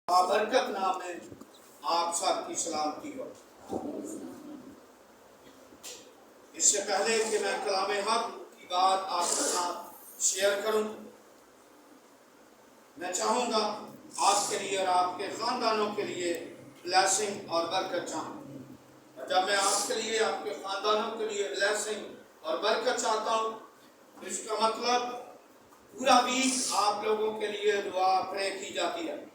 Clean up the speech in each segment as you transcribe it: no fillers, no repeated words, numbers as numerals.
برکت نام میں آپ سب کی سلامتی ہو۔ اس سے پہلے کہ میں کلام حق کی بات آپ کے ساتھ شیئر کروں، میں چاہوں گا آپ کے لیے اور آپ کے خاندانوں کے لیے بلیسنگ اور برکت چاہوں۔ اور جب میں آپ کے لیے، آپ کے خاندانوں کے لیے بلیسنگ اور برکت چاہتا ہوں، اس کا مطلب پورا ویک آپ لوگوں کے لیے دعا پرے کی جاتی ہے،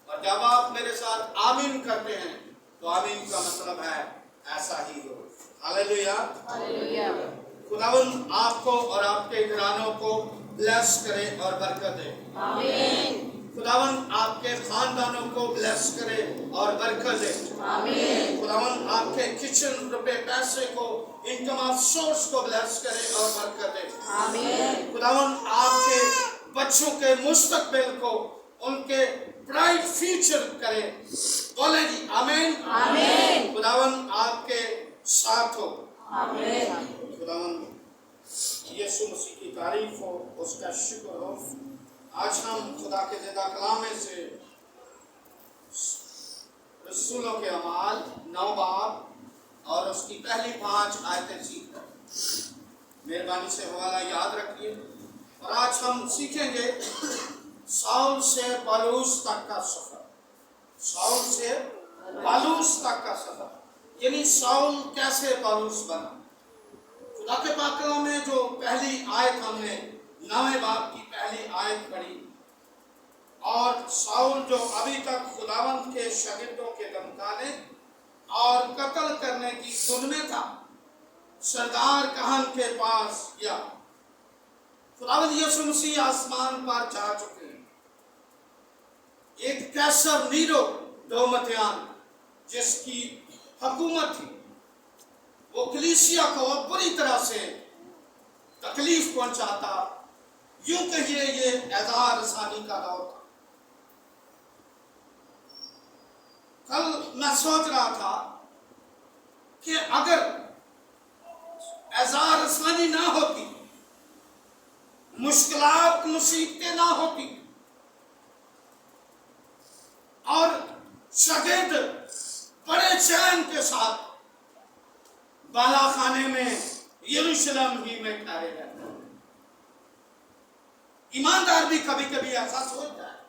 اور جب آپ میرے ساتھ آمین کرتے ہیں تو آمین کا مطلب ہے ایسا ہی ہو۔ ہاللیلویا۔ خداوند آپ کو اور آپ کے گھرانوں کو بلیس کرے اور برکت دے۔ آمین۔ خداوند آپ کے خاندانوں کو بلیس کرے اور برکت دے۔ آمین۔ خداوند آپ کے کچن، روپے پیسے کو، انکم آف سورس کو بلیس کرے اور برکت دے۔ آمین۔ خداوند آپ کے بچوں کے مستقبل کو، ان کے برائٹ فیوچر کرے۔ بولیں جی آمین۔ آمین۔ خداوند آپ کے ساتھ ہو۔ آمین۔ خداوند یسوع مسیح کی تعریف ہو، اس کا شکر ہو۔ آج ہم خدا کے زندہ کلام میں سے رسولوں کے اعمال 9 باب اور اس کی پہلی 5 آیتیں سیکھ رہے ہیں۔ مہربانی سے حوالہ یاد رکھیے، اور آج ہم سیکھیں گے ساؤل سے پالوس تک کا سفر۔ ساؤل سے پالوس تک کا سفر، یعنی ساؤل کیسے پالوس بنا۔ خدا کے پاک کلام میں جو پہلی آیت ہم نے 9 باب کی پہلی آیت پڑھی، اور ساؤل جو ابھی تک خداوند کے شاگردوں کے دھمکانے اور قتل کرنے کی دھن میں تھا، سردار کہن کے پاس گیا۔ خداوند یسوع مسیح آسمان پر جا چکے ہیں۔ ایک کیسر نیرو دومتیان جس کی حکومت تھی، وہ کلیسیا کو بری طرح سے تکلیف پہنچاتا، یوں کہیے یہ اعزار رسانی کا دور تھا۔ کل میں سوچ رہا تھا کہ اگر اعزار رسانی نہ ہوتی، مشکلات مصیبتیں نہ ہوتی، اور شاگرد بڑے چین کے ساتھ بالا خانے میں یروشلم ہی میں ٹھہرے رہتے ہیں۔ ایماندار بھی کبھی کبھی ایسا سوچتا ہے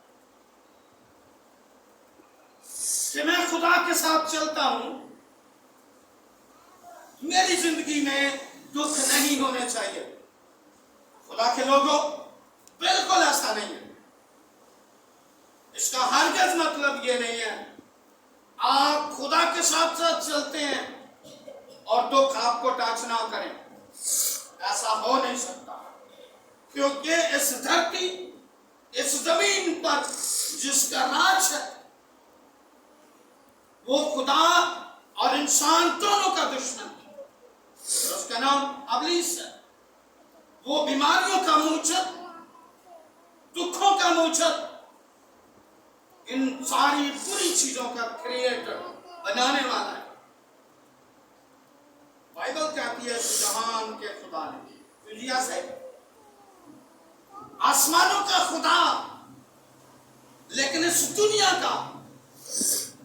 کہ میں خدا کے ساتھ چلتا ہوں، میری زندگی میں دکھ نہیں ہونے چاہیے۔ خدا کے لوگوں، بالکل ایسا نہیں ہے۔ اس کا ہرگز مطلب یہ نہیں ہے آپ خدا کے ساتھ ساتھ چلتے ہیں اور دکھ آپ کو ٹچ نہ کریں۔ ایسا ہو نہیں سکتا، کیونکہ اس دھرتی، اس زمین پر جس کا راج ہے، وہ خدا اور انسان دونوں کا دشمن ہے، اور اس کا نام ابلیس ہے۔ وہ بیماریوں کا موجد، دکھوں کا موجد، ان ساری بری چیزوں کا کریٹر، بنانے والا ہے۔ بائبل کہتی ہے کہ جہان کے خدا نے، دنیا سے آسمانوں کا خدا، لیکن اس دنیا کا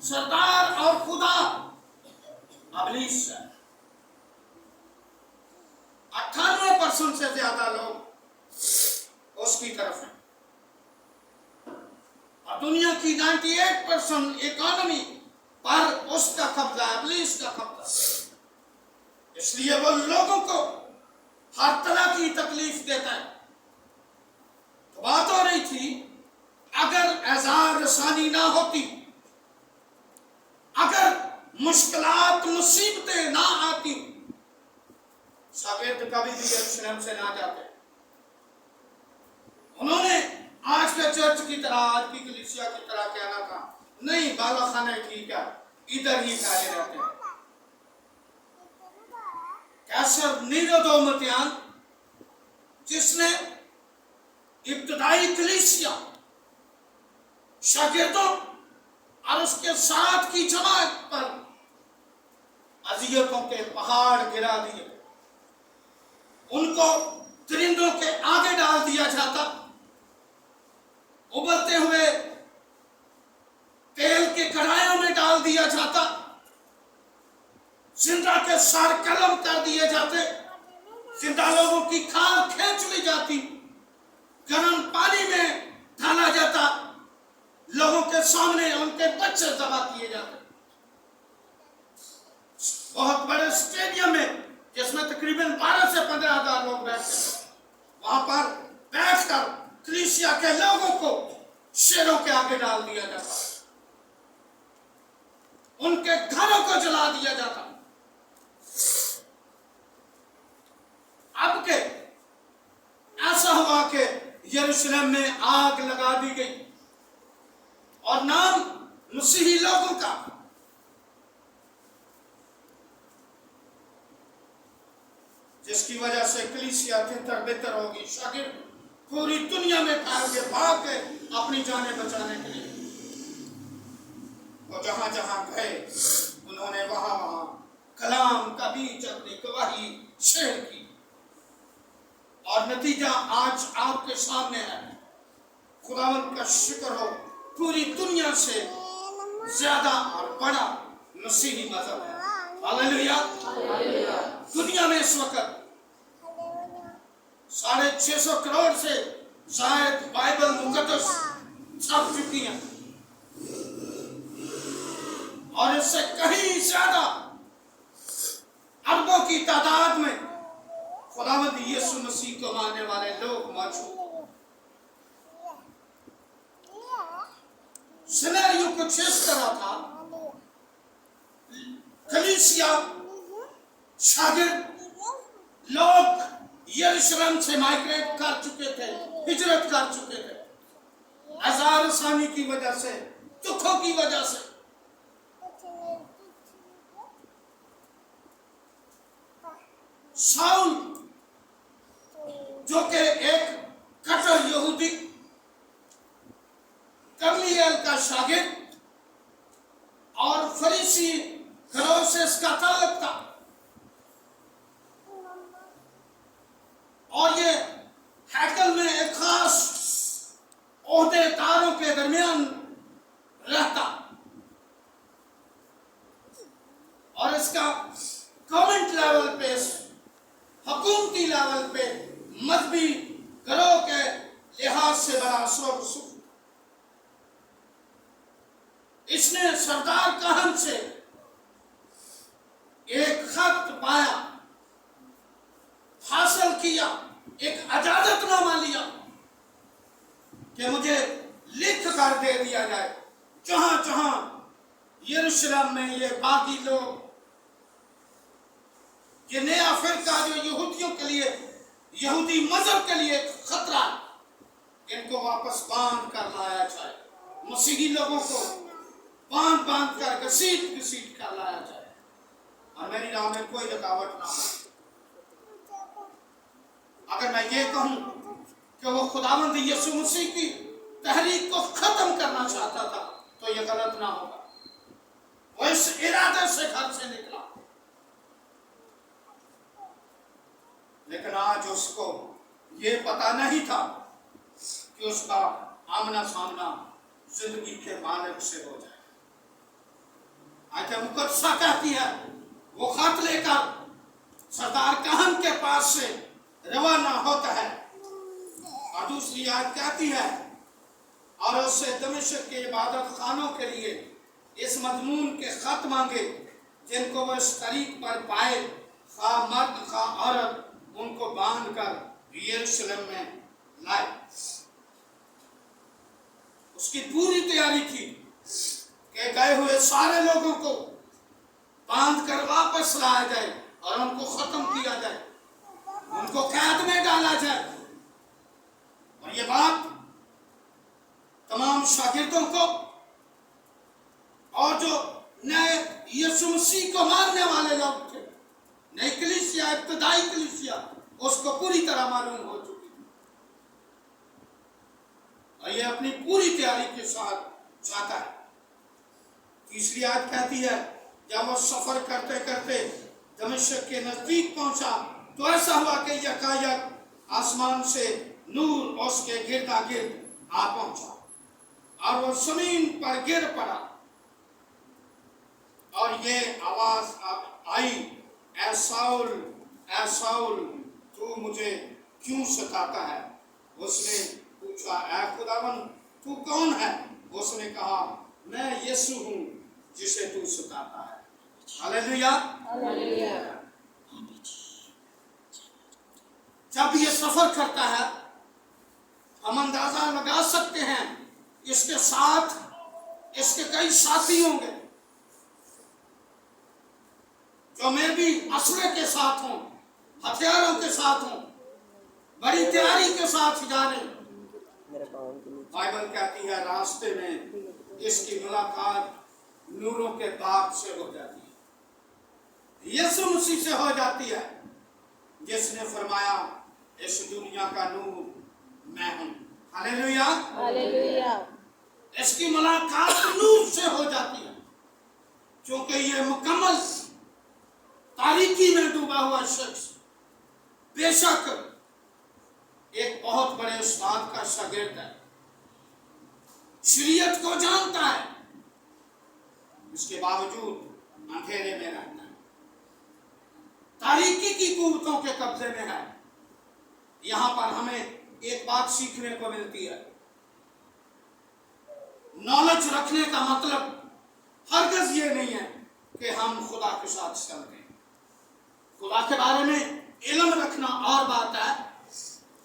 سردار اور خدا ابلیس ہے۔ 98% سے زیادہ لوگ اس کی طرف ہیں، اور دنیا کی 98% اکانومی پر اس کا قبضہ، ابلیس کا قبضہ۔ اس لیے وہ لوگوں کو ہر طرح کی تکلیف دیتا ہے۔ تو بات ہو رہی تھی، اگر اعزار رسانی نہ ہوتی، اگر مشکلات مصیبتیں نہ آتی، شاگرد کبھی بھی یروشلم سے نہ جاتے۔ انہوں نے آج کے چرچ کی طرح، آج کی کلیسیا کی طرح کہنا تھا، نہیں بالا خانہ ٹھیک ہے، ادھر ہی ٹھہرے رہتے ہیں۔ کیسر نیرو دومتیان جس نے ابتدائی کلیسیا، شاگردوں اور اس کے ساتھ کی جماعت پر اذیتوں کے پہاڑ گرا دیے، ان کو درندوں کے آگے ڈال دیا جاتا، ابلتے ہوئے दिया जाता, जिंदा के सर कलम कर दिए जाते, जिंदा लोगों की खाल खींच ली जाती, गर्म पानी में डाला जाता, लोगों के सामने उनके बच्चे दबा किए जाते। बहुत बड़े स्टेडियम में जिसमें तकरीबन 12 से 15,000 लोग बैठते, वहां पर बैठकर कलीसिया के लोगों को शेरों के आगे डाल दिया जाता, उनके घरों को जला दिया जाता। अब के ऐसा हुआ कि यरूशलेम में आग लगा दी गई और नाम मसीही लोगों का जिसकी वजह से कलीसिया तितर बितर होगी, शागिर्द पूरी दुनिया में फैल के भाग के अपनी जानें बचाने के लिए, और जहां जहां गए उन्होंने वहां वहां कलाम का बीज अपनी गवाही शेयर की, और नतीजा आज आपके सामने है। खुदावंद का शुक्र हो, पूरी दुनिया से ज्यादा और बड़ा मसीही मजहब है। हालेलुया। दुनिया में इस वक्त 650 करोड़ से शायद बाइबल मुकद्दस छप चुकी हैं, और इससे कहीं ज्यादा अरबों की तादाद में खुदावंद यीशु मसीह को मानने वाले लोग मौजूद। सिनेरियो कुछ इस तरह था, कलीसिया शागिर्द लोग यरूशलेम से माइग्रेट कर चुके थे, हिजरत कर चुके थे, अज़ार सानी की वजह से, दुखों की वजह से। शाऊल जो कि एक कट्टर यहूदी, गमलीएल का शागिर्द और फरीसी घरों से इसका ताल्लुक था, और ये हैकल में एक खास ओहदेदारों के दरमियान रहता, और इसका गवर्नमेंट लेवल पे, हुकूमती लेवल पे, मजहबी घरों के लिहाज से बड़ा असर। इसने सरदार काहन से एक खत पाया, हासिल किया, एक इजाजतनामा लिया कि मुझे लिख कर दे दिया जाए, जहां जहां यरूशलेम में ये बाकी लोग, ये नया फिरका जो यहूदियों के लिए, यहूदी मजहब के लिए खतरा, इनको वापस बांध कर लाया जाए, मसीही लोगों को बांध बांध कर घसीट घसीट कर लाया जाए, और मेरी राह में कोई रुकावट ना हो। अगर मैं ये कहूं कि वो खुदावंद यीशु मसीह की तहरीक को खत्म करना चाहता था, तो ये गलत ना होगा। वो इस इरादे से घर से निकला, लेकिन आज उसको ये पता नहीं था कि उसका आमना सामना जिंदगी के मालिक से हो जाए। आयत मुकद्दसा कहती है, वो खत लेकर सरदार काहन के पास से रवाना होता है, और दूसरी आयत कहती है, और उससे दमिश्क के इबादत खानों के लिए इस मजमून के खत मांगे, जिनको वह इस तारीख पर पाए, खा मर्द खा औरत, उनको बांध कर यरूशलेम में लाए। उसकी पूरी तैयारी थी कि गए हुए सारे लोगों को बांध कर वापस लाया जाए और उनको खत्म किया जाए, उनको कैद में डाला जाए। और ये बात तमाम शागिर्दों को और जो नए यीशु मसीह को मानने वाले लोग थे, नई कलीसिया, इब्तदाई कलीसिया, उसको पूरी तरह मालूम हो चुकी थी, और ये अपनी पूरी तैयारी के साथ जाता है। तीसरी आयत कहती है, जब वो सफर करते करते दमिश्क के नजदीक पहुंचा, तो ऐसा हुआ कि यकायक आसमान से नूर उसके गिरदा गिर्द आ पहुंचा, और वो जमीन पर गिर पड़ा, اور یہ آواز آئی، اے ساؤل تو مجھے کیوں ستاتا ہے؟ اس نے پوچھا، اے خداوند تو کون ہے؟ اس نے کہا، میں یسوع ہوں جسے تو ستاتا ہے۔ ہاللیلویا۔ جب یہ سفر کرتا ہے ہم اندازہ لگا سکتے ہیں اس کے ساتھ اس کے کئی ساتھی ہوں گے جو میں بھی اسلحے کے ساتھ ہوں، ہتھیاروں کے ساتھ ہوں، بڑی تیاری کے ساتھ جا رہے ہیں۔ بائبل کہتی ہے راستے میں اس کی ملاقات نوروں کے باغ سے ہو جاتی ہے، یسوع مسیح سے ہو جاتی ہے، جس نے فرمایا اس دنیا کا نور میں ہوں۔ ہاللیلویا۔ اس کی ملاقات نور سے ہو جاتی ہے، کیونکہ یہ مکمل تاریکی میں ڈوبا ہوا شخص بے شک ایک بہت بڑے استاد کا شاگرد ہے، شریعت کو جانتا ہے، اس کے باوجود اندھیرے میں رہتا ہے، تاریکی کی قوتوں کے قبضے میں ہے۔ یہاں پر ہمیں ایک بات سیکھنے کو ملتی ہے، نالج رکھنے کا مطلب ہرگز یہ نہیں ہے کہ ہم خدا کے ساتھ چلتے ہیں۔ خدا کے بارے میں علم رکھنا اور بات ہے،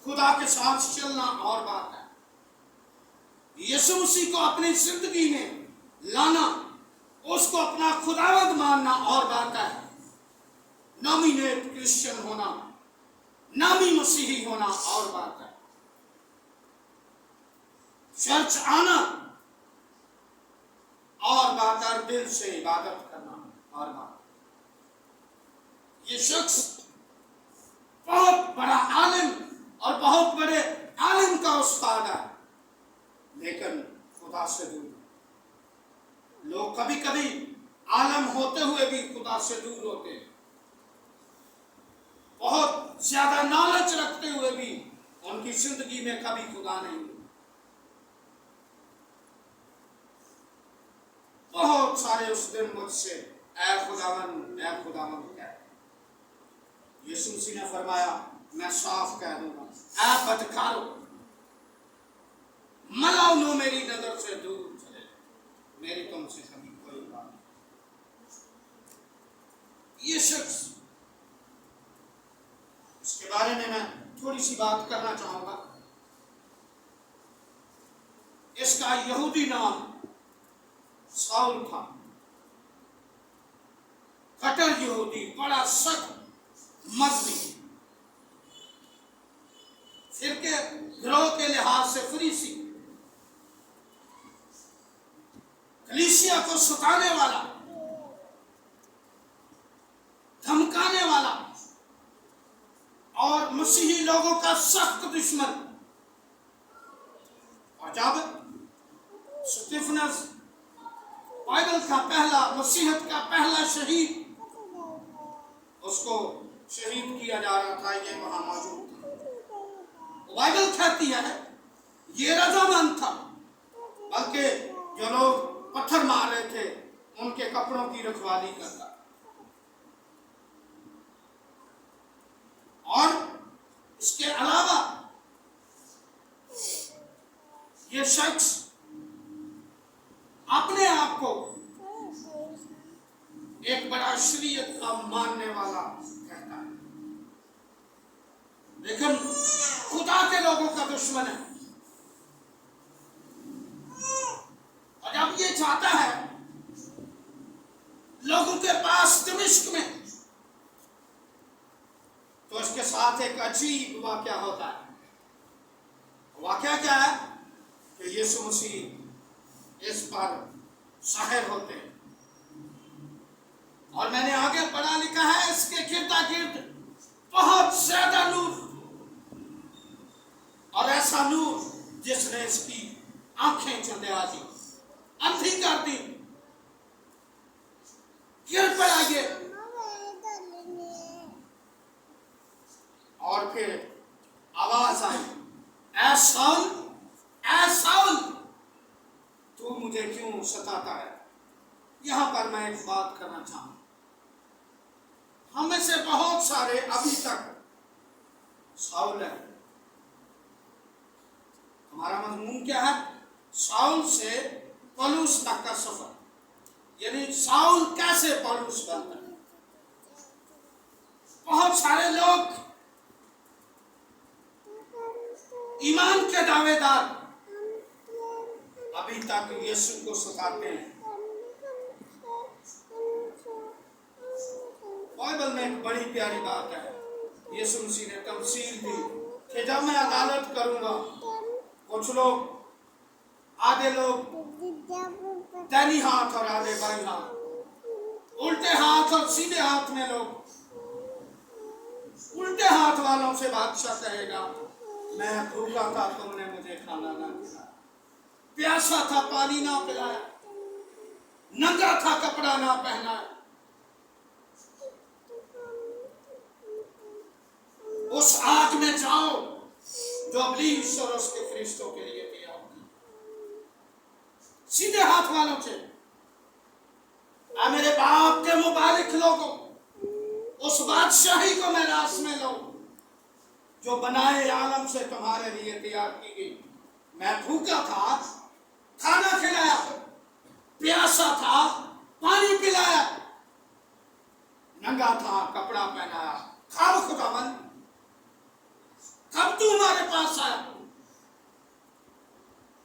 خدا کے ساتھ چلنا اور بات ہے۔ یسوع مسیح کو اپنی زندگی میں لانا، اس کو اپنا خداوند ماننا اور بات ہے، نامینیٹ کرسچن ہونا، نامی مسیحی ہونا اور بات ہے، چرچ آنا اور بات ہے، دل سے عبادت کرنا اور بات ہے۔ یہ شخص بہت بڑا عالم اور بہت بڑے عالم کا استاد ہے، لیکن خدا سے دور۔ لوگ کبھی کبھی عالم ہوتے ہوئے بھی خدا سے دور ہوتے ہیں، بہت زیادہ نالج رکھتے ہوئے بھی ان کی زندگی میں کبھی خدا نہیں ہوتا۔ بہت سارے اس دن مجھ سے اے خداوند کہتے ہیں۔ یسوع مسیح نے فرمایا، میں صاف کہہ دوں گا، اے بدکارو، ملاؤنو میری نظر سے دور چلے، میری تم سے کبھی کوئی بات نہیں۔ یہ شخص، اس کے بارے میں تھوڑی سی بات کرنا چاہوں گا۔ اس کا یہودی نام ساؤل تھا، کٹر یہودی، بڑا سخت مذہبی، فرقے گروہ کے لحاظ سے فریسی، کلیسیا کو ستانے والا، دھمکانے والا اور مسیحی لوگوں کا سخت دشمن۔ اور جب سٹیفنس بائبل کا پہلا، مسیحیت کا پہلا شہید، اس کو شہید کیا جا رہا تھا، یہ وہاں موجود تھا۔ بائبل کہتی ہے یہ رضامند تھا، بلکہ جو لوگ پتھر مار رہے تھے ان کے کپڑوں کی رکھوالی کرتا۔ اور اس کے علاوہ یہ شخص اپنے آپ کو ایک بڑا شریعت کا ماننے والا کہتا ہے، لیکن خدا کے لوگوں کا دشمن ہے۔ اور جب یہ چاہتا ہے لوگوں کے پاس دمشق میں، تو اس کے ساتھ ایک عجیب واقعہ ہوتا ہے۔ واقعہ کیا ہے کہ یسوع مسیح اس پر ساحر ہوتے ہیں، اور میں نے آگے پڑھا لکھا ہے اس کے گردا گرد بہت زیادہ نور، اور ایسا نور جس نے اس کی آنکھیں چندیا دی، اندھی کر دی، گر پڑا یہ، اور پھر آواز آئی، اے ساؤل تو مجھے کیوں ستاتا ہے؟ یہاں پر میں ایک بات کرنا چاہوں، ہم میں سے بہت سارے ابھی تک ساؤل ہیں۔ ہمارا مضمون کیا ہے؟ ساؤل سے پولس تک کا سفر، یعنی ساؤل کیسے پولس بنتا ہے۔ بہت سارے لوگ ایمان کے دعوے دار ابھی تک یسوع کو ستاتے ہیں۔ بائبل میں ایک بڑی پیاری بات ہے، یسوع مسیح نے تمثیل دی کہ جب میں عدالت کروں گا، کچھ لوگ، آدھے لوگ دائنی ہاتھ اور آدھے بائیں ہاتھ، الٹے ہاتھ اور سیدھے ہاتھ میں لوگ، الٹے ہاتھ والوں سے بادشاہ کہے گا میں بھوکا تھا تم نے مجھے کھانا نہ کھلایا، پیاسا تھا پانی نہ پلایا، ننگا تھا کپڑا نہ پہنایا۔ اس آگ میں جاؤ جو ابلیس اور اس کے فرشتوں کے لیے تیار تھی۔ سیدھے ہاتھ والوں سے اے میرے باپ کے مبارک لوگوں، اس بادشاہی کو میراث میں لو جو بنائے عالم سے تمہارے لیے تیار کی گئی۔ میں بھوکا تھا، کھانا کھلایا، پیاسا تھا، پانی پلایا، ننگا تھا، کپڑا پہنایا۔ کھاؤ خداوند، کب تو ہمارے پاس آیا؟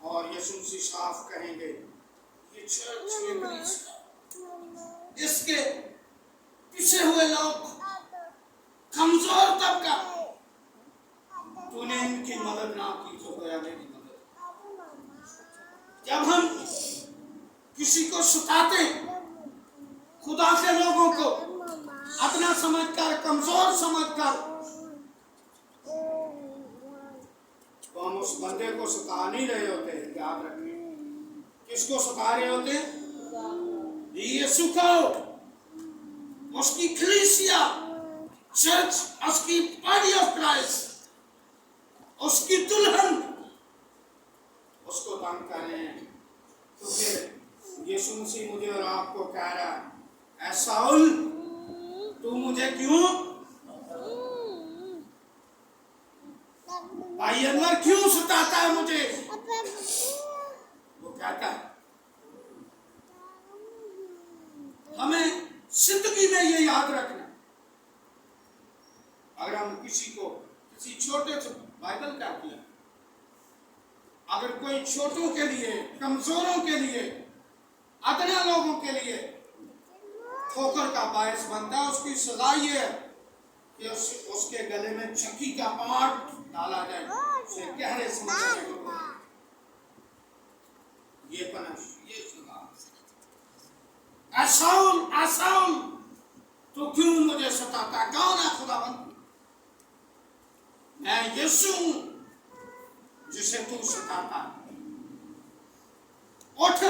اور یسوع مسیح صاف کہیں گے یہ چرچ ابلیس کا، اس کے پیچھے ہوئے لوگ، کمزور طبقہ، تو نے ان کی مدد نہ کی تو گیا میری مدد۔ جب ہم کسی کو ستاتے، خدا کے لوگوں کو اپنا سمجھ کر، کمزور سمجھ کر، تو ہم اس بندے کو ستا نہیں رہے ہوتے۔ یاد رکھیں، کس کو ستا رہے ہوتے؟ یسوع کو، اس کی کلیسیا، چرچ، اس کی باڈی آف کرائسٹ، اس کی دلہن، اس کو تنگ کر رہے ہیں۔ تو پھر یسوع مسیح مجھے اور آپ کو کہہ رہا ہے اے ساؤل تو مجھے کیوں، بھائی انور کیوں ستاتا ہے مجھے؟ وہ کہتا ہے ہمیں زندگی میں یہ یاد رکھنا، اگر ہم کسی کو، کسی چھوٹے سے، بائبل کہتی ہے اگر کوئی چھوٹوں کے لیے، کمزوروں کے لیے، ادنا لوگوں کے لیے ٹھوکر کا باعث بنتا ہے، اس کی سزا یہ ہے کہ اس کے گلے میں چکی کا پاٹ ڈالا جائے، اسے گہرے سمجھنے کو، یہ پنش، یہ سزا۔ اے ساؤل، اے ساؤل تو کیوں مجھے ستاتا ہے؟ کون ہے خداوند؟ میں یسوع ہوں جسے تو ستاتا ہے۔ اٹھ،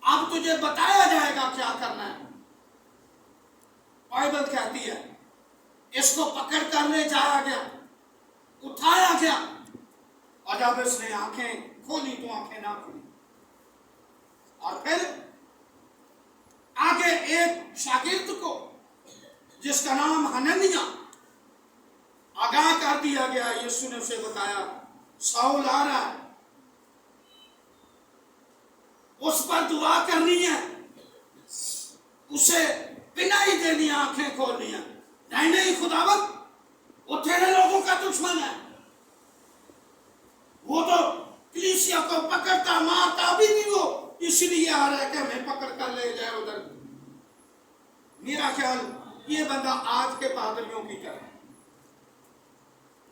اب تجھے بتایا جائے گا کیا کرنا ہے۔ بائبل کہتی ہے اس کو پکڑ کر لے جایا گیا، اٹھایا گیا، اور جب اس نے آنکھیں کھولی تو آنکھیں نہ کھلی، اور پھر آگے ایک شاگرد کو جس کا نام حننیہ، آگاہ کر دیا گیا۔ یسوع نے اسے بتایا ساؤل آ رہا ہے، اس پر دعا کرنی ہے، اسے بینائی دینی ہے، آنکھیں کھولنی ہے۔ نہیں نہیں خداوند، وہ تیرے لوگوں کا دشمن ہے، وہ تو کلیسیا کو پکڑتا مارتا، ابھی بھی وہ اس لیے آ رہا ہے کہ ہمیں پکڑ کر لے جائے ادھر۔ میرا خیال یہ بندہ آج کے پادریوں کی طرح،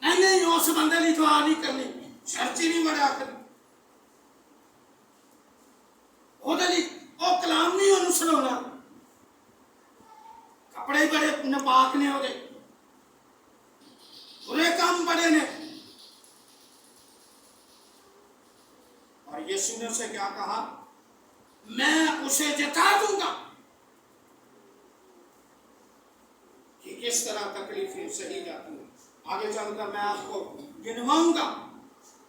نہیں نہیں اس بندے نے دعا نہیں کرنی، چرچ ہی نہیں بڑھا کرنی، وہ کلام نہیں ہونا سنونا، کپڑے بڑے نپاک نے ہو گئے، برے کام بڑے نے۔ اور یسوع نے اسے کیا کہا؟ میں اسے جتا دوں گا۔ کہ کس طرح تکلیفیں سہی جاتی ہیں آگے چل کر میں آپ کو گنواؤں گا۔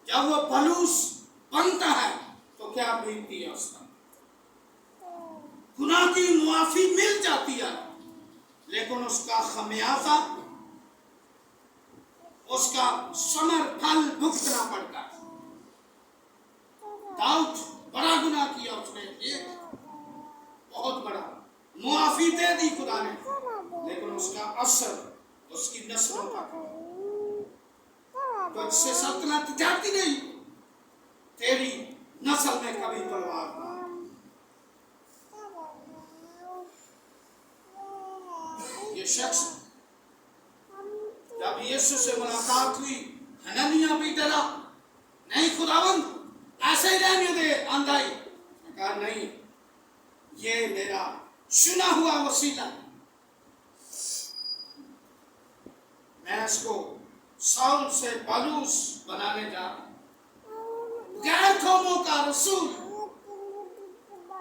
جب وہ پولس بنتا ہے تو کیا بیتتی ہے اس کا، गुनाह की मुआफी मिल जाती है, लेकिन उसका खमियाजा, उसका समर फल भुगतना पड़ता है। दाऊद बड़ा गुनाह किया उसने, एक बहुत बड़ा, मुआफी दे दी खुदा ने, लेकिन उसका असर उसकी नस्लों तक, तो इससे सल्तनत जाती नहीं, तेरी नस्ल में कभी तलवार ना। ये शख्स जब यीशु से मुलाकात हुई, हननिया भी डरा, नहीं खुदावंद ऐसे ही रहने दे अंधाई, कहा नहीं, ये मेरा चुना हुआ वसीला, मैं इसको साउल से बलूस बनाने जा रहा हूं, गैर कौमों का रसूल,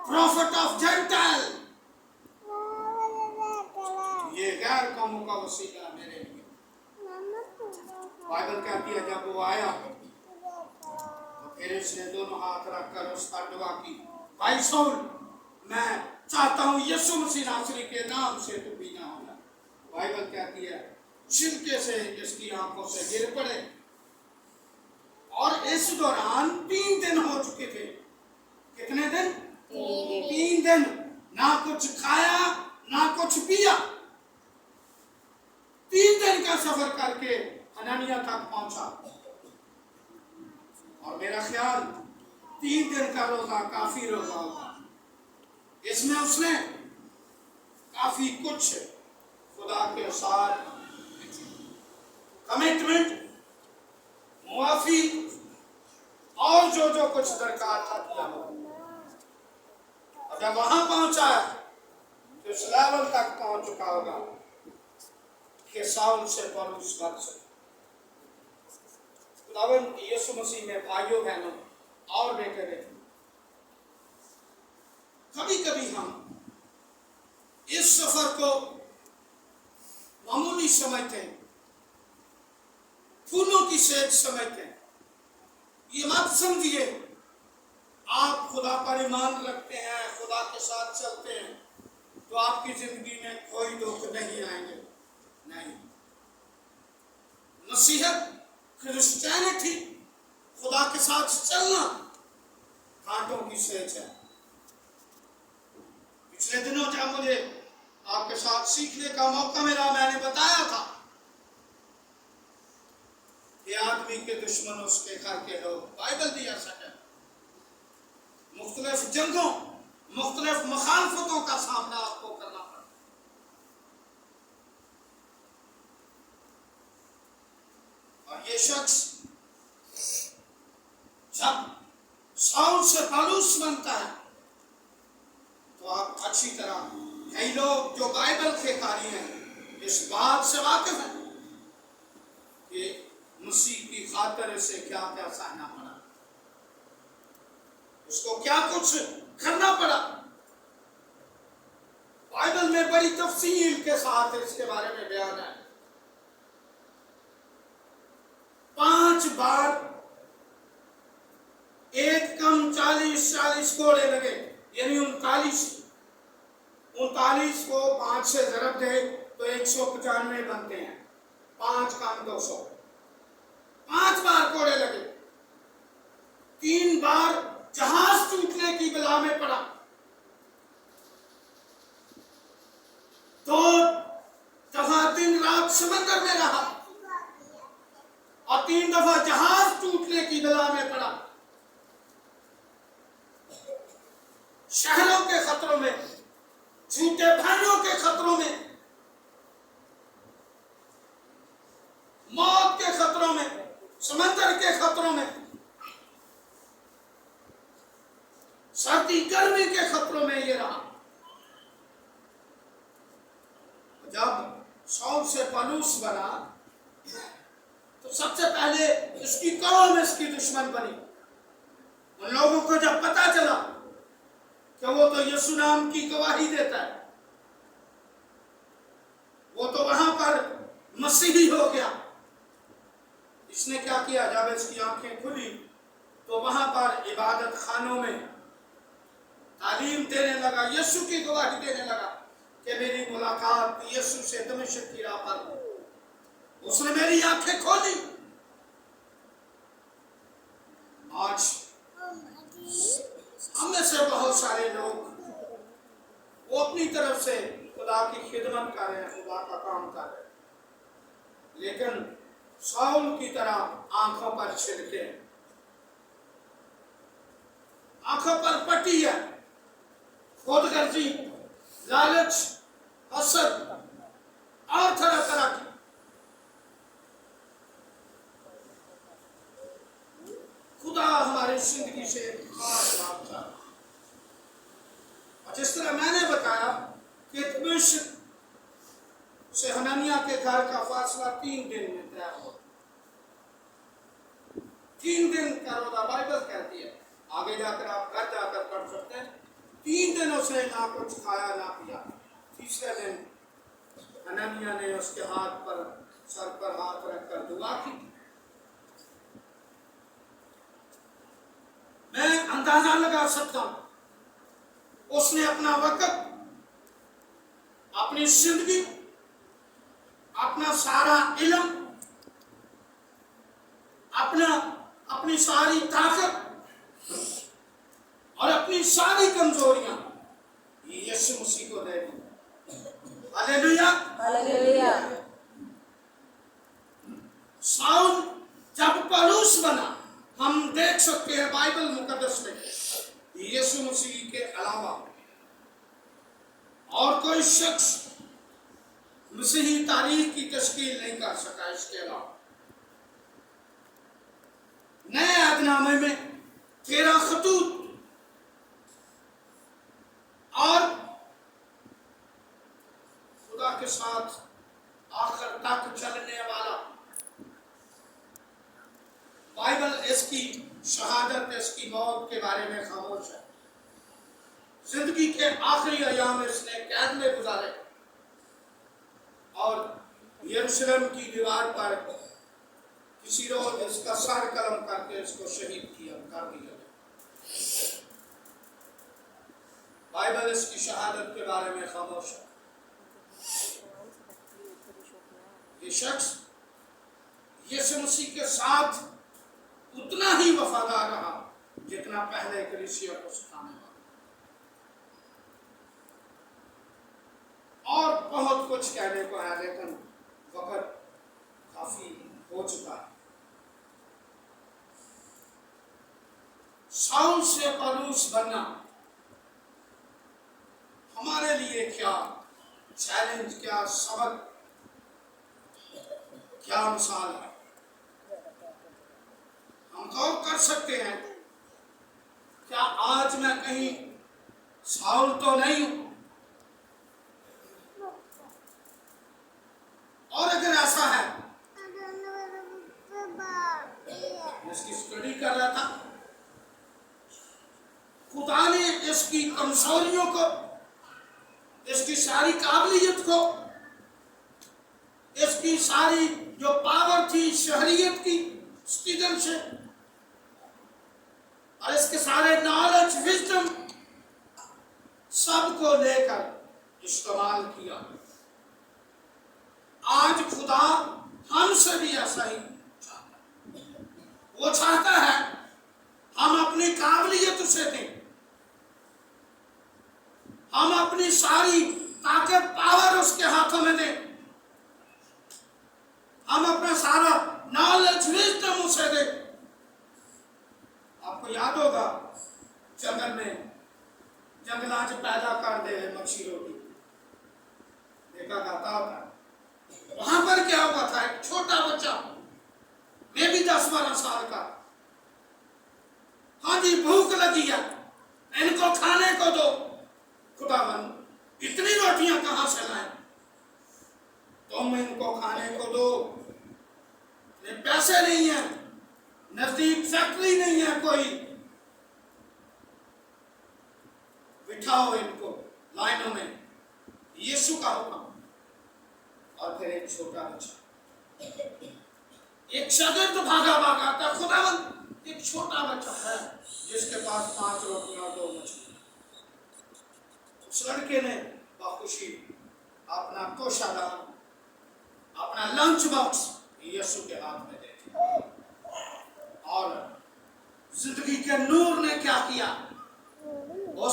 प्रॉफिट ऑफ जेंटाइल, ये गैर कौमों का वसीला मेरे लिए। बाइबल कहती है जब वो आया तो फिर उसने दोनों हाथ रखकर उस पर दुआ की, भाई साउल, मैं चाहता हूं यीशु मसीह नासरी के नाम से तू भी ना होना। बाइबल कहती है छिलके से इसकी आंखों से गिर पड़े, और इस दौरान 3 दिन हो चुके थे। कितने दिन? 3 दिन, ना कुछ खाया ना कुछ पिया। 3 दिन का सफर करके हननिया तक पहुंचा, और मेरा ख्याल 3 दिन का रोजा काफी रोजा होगा। इसमें उसने काफी कुछ खुदा के साथ कमिटमेंट, मुआफी और जो जो कुछ दरकार था किया। और जब वहां पहुंचा तो इस लेवल तक पहुंच चुका होगा कि साउल से पौलुस बन सके। खुदावंद यीशु मसीह में भाइयों बहनों और बेटे बेटी, कभी कभी हम इस सफर को मामूली समझते हैं, फूलों की सेज समझते हैं। ये मत समझिए आप खुदा पर ईमान रखते हैं, खुदा के साथ चलते हैं तो आपकी जिंदगी में कोई दुख नहीं आएंगे। नहीं, मसीहत, क्रिश्चियनिटी, खुदा के साथ चलना कांटों की सेज है। पिछले दिनों जब मुझे आपके साथ सीखने का मौका मिला, मैंने बताया था कि आदमी के दुश्मन उसके घर के लोग। बाइबल भी ऐसा है, मुख्तलिफ जंगों, मुख्तलिफ मुखालफतों का सामना आपको करना पड़ा। और ये शख्स जब साउल से पौलुस बनता है तो आप अच्छी तरह, कई लोग जो बाइबल के कारी हैं इस बात से वाकिफ हैं कि मसीह की खातिर से क्या क्या सहना पड़ा, उसको क्या कुछ करना पड़ा। बाइबल में बड़ी तफसील के साथ इसके बारे में बयान है। 5 बार एक कम 40 घोड़े लगे, यानी 39 को 5 से ज़रब दे तो 195 बनते हैं, 5 कम 200। 5 बार घोड़े लगे, 3 बार जहाज टूटने की बला में पड़ा, 2 दफा दिन रात समंदर में रहा, और 3 दफा जहाज टूटने की बला में पड़ा। शहरों के खतरों में, झूठे भाइयों के खतरों में, मौत के खतरों में, समंदर के खतरों में, सर्दी गर्मी के खतरों में ये रहा। जब साउल से पौलुस बना तो सबसे पहले इसकी कौम इसकी दुश्मन बनी। उन लोगों को जब पता चला कि वो तो यीशु नाम की गवाही देता है, वो तो वहां पर मसीही हो गया, इसने क्या किया, जब इसकी आंखें खुली तो वहां पर इबादत खानों में तालीम देने लगा, यीशु की गवाही देने लगा कि मेरी मुलाकात यीशु से दमिश्क की राह पर, उसने मेरी आंखें खोली। आज हम में से बहुत सारे लोग वो अपनी तरफ से खुदा की खिदमत कर रहे हैं, खुदा का काम कर रहे हैं, लेकिन शाऊल की तरह आंखों पर छिड़के, आंखों पर पट्टी है, खुदगर्जी, लालच, हसद और तरह तरह की। खुदा हमारी जिंदगी से खास बात था। और जिस तरह मैंने बताया कि दमिश्क से हनन्याह के घर का फासला 3 दिन में तय हुआ। 3 दिन का रोजा बाइबल कहती है, आगे जाकर आप घर जाकर पढ़ सकते हैं। 3 दिन उसने ना कुछ खाया ना पिया। तीसरे दिन हनन्याह ने उसके हाथ पर, सर पर हाथ रखकर दुआ की। मैं अंदाजा लगा सकता हूं उसने अपना वक्त, अपनी जिंदगी, अपना सारा इल्म, अपनी सारी ताकत और अपनी सारी कमजोरियां यीशु मसीह को दे दी। Hallelujah, hallelujah. शाऊल जब पौलुस बना, हम देख सकते हैं बाइबल मुकद्दस में यीशु मसीह के अलावा और कोई शख्स मसीही तारीख की तश्कील नहीं कर सका। इसके अलावा नए अहदनामे में 13 खतूत और खुदा के साथ आखिर तक चलने वाला बाइबल इसकी शहादत, इसकी मौत के बारे में खामोश है। जिंदगी के आखिरी अयाम इसने कैद में गुजारे और यरूशलेम की दीवार पर किसी रोज इसका सर कलम करके इसको शहीद कर दिया। बाइबल इसकी शहादत के बारे में खामोश है। ये शख्स यीशु मसीह के साथ उतना ही वफादार रहा जितना पहले कलीसिया को सिखाने वाला, और बहुत कुछ कहने को है, लेकिन वक्त काफी हो चुका है। शाऊल से पौलुस बनना हमारे लिए क्या चैलेंज, क्या सबक, क्या मिसाल है। हम गौर कर सकते हैं, क्या आज मैं कहीं शाऊल तो नहीं हूं? और अगर ऐसा है, इसकी स्टडी कर रहा था, खुदा ने इसकी कमजोरियों को, इसकी सारी काबिलियत को, इसकी सारी जो पावर थी शहरियत की सिटीजनशिप, और इसके सारे नॉलेज, विजडम, सबको लेकर इस्तेमाल किया। आज खुदा हमसे भी ऐसा ही चाहता है। वो चाहता है हम अपनी काबिलियत उसे दें, हम अपनी सारी ताकत, पावर उसके हाथों में दें, हम अपना सारा नॉलेज, विजडम उसे दें। आपको याद होगा जंगल में जंगलात पैदा कर दे मच्छी रोटी, देखा जाता होता। वहां पर क्या हुआ था, एक छोटा बच्चा, मैं भी 10-12 साल का, हाँ जी भूख लगी है, इनको खाने को दो। खुदावन इतनी रोटियां कहां से लाए, तुम इनको खाने को दो। पैसे नहीं है, नजदीक फैक्ट्री नहीं है कोई, बिठाओ इनको लाइनों में। यीशु का हुक्म। और फिर एक छोटा बच्चा, एक शागिर्द भागा था, खुदावन एक छोटा बच्चा है जिसके पास 5 रोटियां और 2 मछली,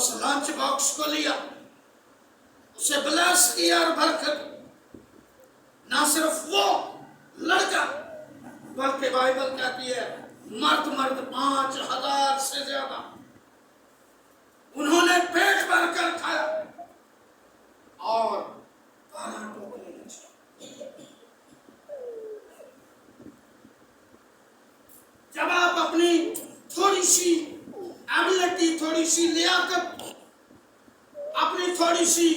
उस लंच बॉक्स को लिया, उसे ब्लेस किया और बरकत। ना सिर्फ वो लड़का, बल्कि बाइबल कहती है मर्द 5,000 से ज्यादा उन्होंने पेट भरकर खाया और 12 टोकरे में छाया। जब आप अपनी थोड़ी सी एबिलिटी, थोड़ी सी लियाकत, अपनी थोड़ी सी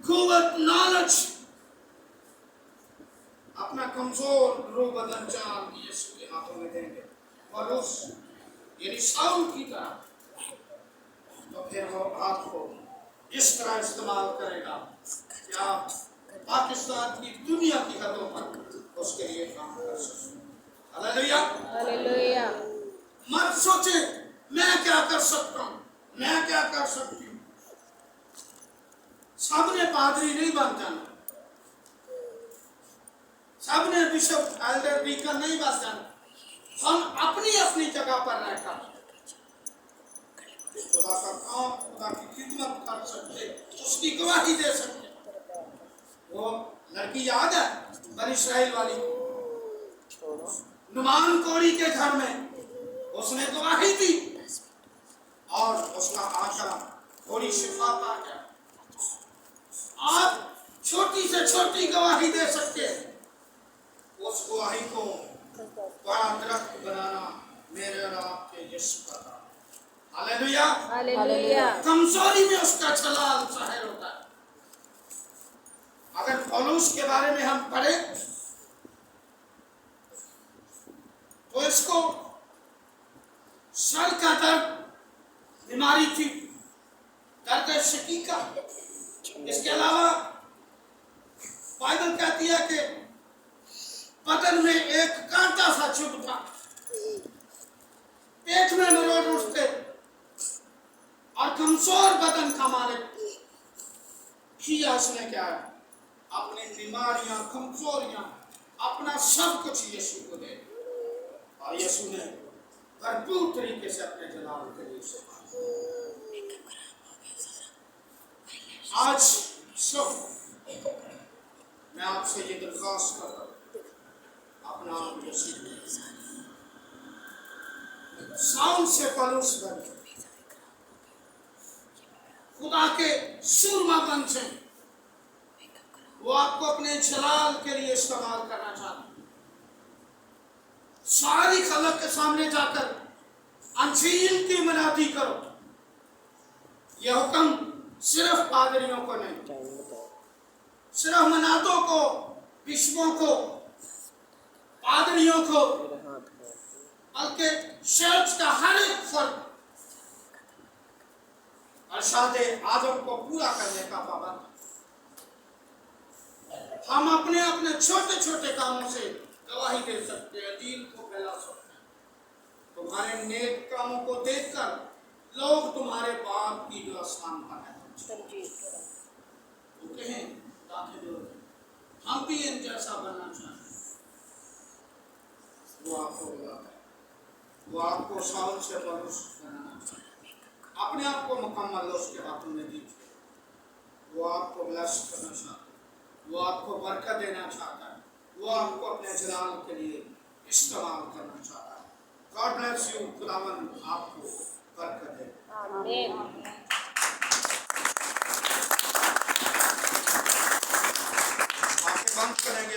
कुव्वत, नॉलेज, अपना कमजोर रूह बदन जान यीशु के हाथों में देंगे और उस यानी शाऊल की तरह, तो फिर वो आपको इस तरह इस्तेमाल करेगा कि आप पाकिस्तान की दुनिया की हदों पर उसके लिए काम कर सकें। Hallelujah, hallelujah. मत सोचे मैं क्या कर सकता हूँ, मैं क्या कर सकती हूँ। सबने पादरी नहीं बन जाना, सबने बिशप, एल्डर, डीकन नहीं बन जाना। हम अपनी अपनी जगह पर रहकर खुदा का काम, खुदा की खिदमत कर सकते, उसकी गवाही दे सकते। वो लड़की याद है बनी इस्राएल वाली, नुमान कोड़ी के घर में उसने गवाही दी और उसका आंकड़ा थोड़ी शिफा पा गया। आप छोटी से छोटी गवाही दे सकते हैं, उस गवाही को बड़ा दरख्त बनाना मेरे और आपके यीशु का काम। Hallelujah, hallelujah. कमजोरी में उसका जलाल ज़ाहिर होता है। अगर पौलुस के बारे में हम पढ़े तो इसको सर का दर्द बीमारी थी, दर्द शकीका। इसके अलावा बाइबल कहती है कि बदन में एक कांटा सा चुभता, पेट में मरोड़ उठते और कमजोर बदन का मालिक किया उसने क्या है, अपनी बीमारियां, कमजोरियां, अपना सब कुछ यीशु को दे और यीशु ने भरपूर तरीके से अपने जलाल के लिए से आज सब मैं आपसे ये दरख्वास्त करता हूँ, अपना आप यीशु साउंड से पलूस बन, खुदा के सुरमा बन से वो आपको अपने जलाल के लिए इस्तेमाल करना चाहते हैं। सारी खलक के सामने जाकर अंजील की मनादी करो। यह हुक्म सिर्फ पादरियों को नहीं, सिर्फ मनादों को, बिशपों को, पादरियों को, बल्कि चर्च का हर एक फर्द अरशाद आदम को पूरा करने का पाबंद। हम अपने अपने छोटे छोटे कामों से गवाही दे सकते हैं, दीन को फैला सकते हैं। तुम्हारे नेक कामों को देखकर लोग तुम्हारे बाप की जो आसमान पर है वो कहें दाखिल हो, हम भी इन जैसा बनना चाहते हैं। वो आपको बुलाता है, वो आपको साउल से पलूस बनाना चाहता है। अपने आप को मुकम्मल उसके हाथों में दीजिए। वो आपको ब्लेस करना चाहता है, वो आपको बरकत देना चाहता है, वो आपको अपने जलाल के लिए इस्तेमाल करना चाहता है। गॉड ब्लेस यू, खुदावन आपको बरकत दे। आमीन।